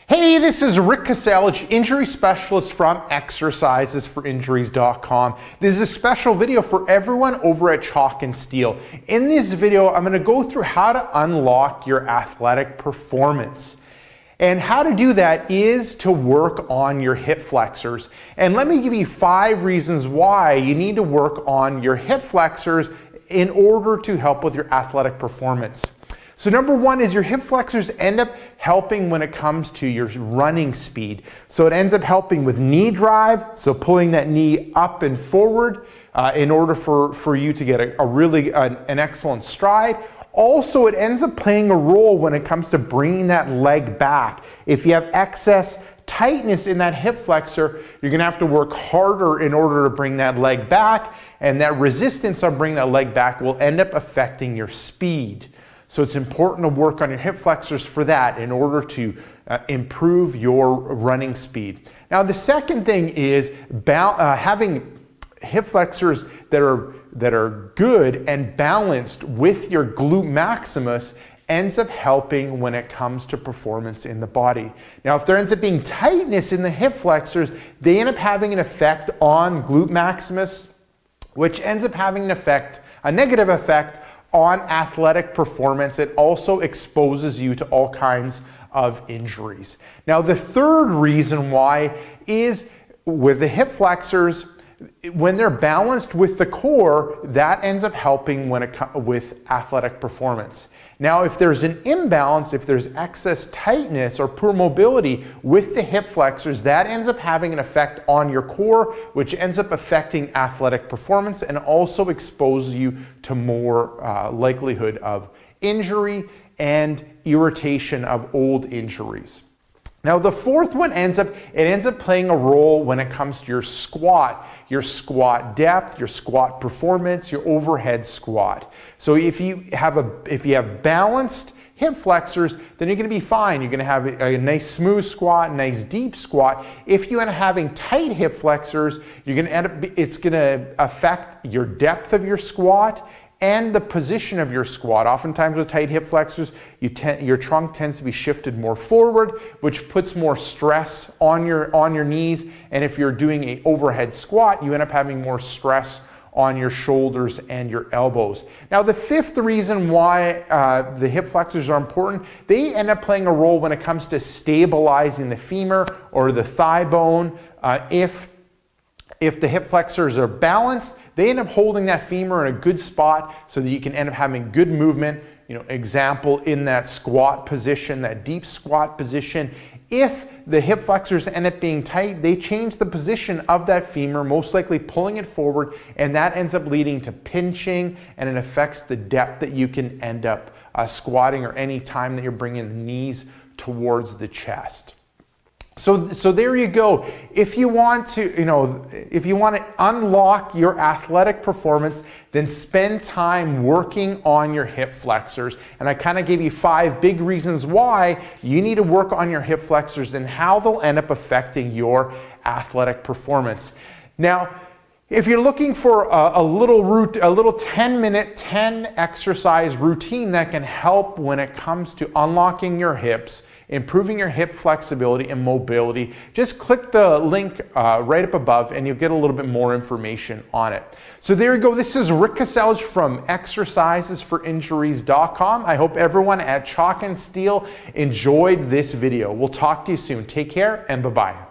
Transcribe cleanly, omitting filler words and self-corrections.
Hey, this is Rick Kaselj, injury specialist from exercisesforinjuries.com. This is a special video for everyone over at Chalk and Steel. In this video, I'm going to go through how to unlock your athletic performance. And how to do that is to work on your hip flexors. And let me give you 5 reasons why you need to work on your hip flexors in order to help with your athletic performance. So number 1 is your hip flexors end up helping when it comes to your running speed. So it ends up helping with knee drive, so pulling that knee up and forward in order for you to get an excellent stride. Also, it ends up playing a role when it comes to bringing that leg back. If you have excess tightness in that hip flexor, you're going to have to work harder in order to bring that leg back, and that resistance on bringing that leg back will end up affecting your speed. So it's important to work on your hip flexors for that in order to improve your running speed. Now the second thing is having hip flexors that are good and balanced with your glute maximus ends up helping when it comes to performance in the body. Now if there ends up being tightness in the hip flexors, they end up having an effect on glute maximus, which ends up having a negative effect on athletic performance. It also exposes you to all kinds of injuries. Now the third reason why is with the hip flexors, when they're balanced with the core, that ends up helping with athletic performance. Now if there's an imbalance, if there's excess tightness or poor mobility with the hip flexors, that ends up having an effect on your core, which ends up affecting athletic performance and also exposes you to more likelihood of injury and irritation of old injuries. Now the fourth one ends up playing a role when it comes to your squat depth, your squat performance, your overhead squat. So if you have balanced hip flexors, then you're going to be fine. You're going to have a nice smooth squat, nice deep squat. If you end up having tight hip flexors, it's going to affect your depth of your squat and the position of your squat. Oftentimes with tight hip flexors, your trunk tends to be shifted more forward, which puts more stress on your knees. And if you're doing an overhead squat, you end up having more stress on your shoulders and your elbows. Now the fifth reason why the hip flexors are important, they end up playing a role when it comes to stabilizing the femur or the thigh bone. If the hip flexors are balanced, they end up holding that femur in a good spot so that you can end up having good movement. Example, in that squat position, that deep squat position. If the hip flexors end up being tight, they change the position of that femur, most likely pulling it forward, and that ends up leading to pinching, and it affects the depth that you can end up squatting or any time that you're bringing the knees towards the chest. So there you go. If you want to unlock your athletic performance, then spend time working on your hip flexors. And I kind of gave you 5 big reasons why you need to work on your hip flexors and how they'll end up affecting your athletic performance. Now, if you're looking for a little 10-minute, 10 exercise routine that can help when it comes to unlocking your hips, improving your hip flexibility and mobility, just click the link right up above and you'll get a little bit more information on it. So there you go. This is Rick Kaselj from exercisesforinjuries.com. I hope everyone at Chalk and Steel enjoyed this video. We'll talk to you soon. Take care and bye-bye.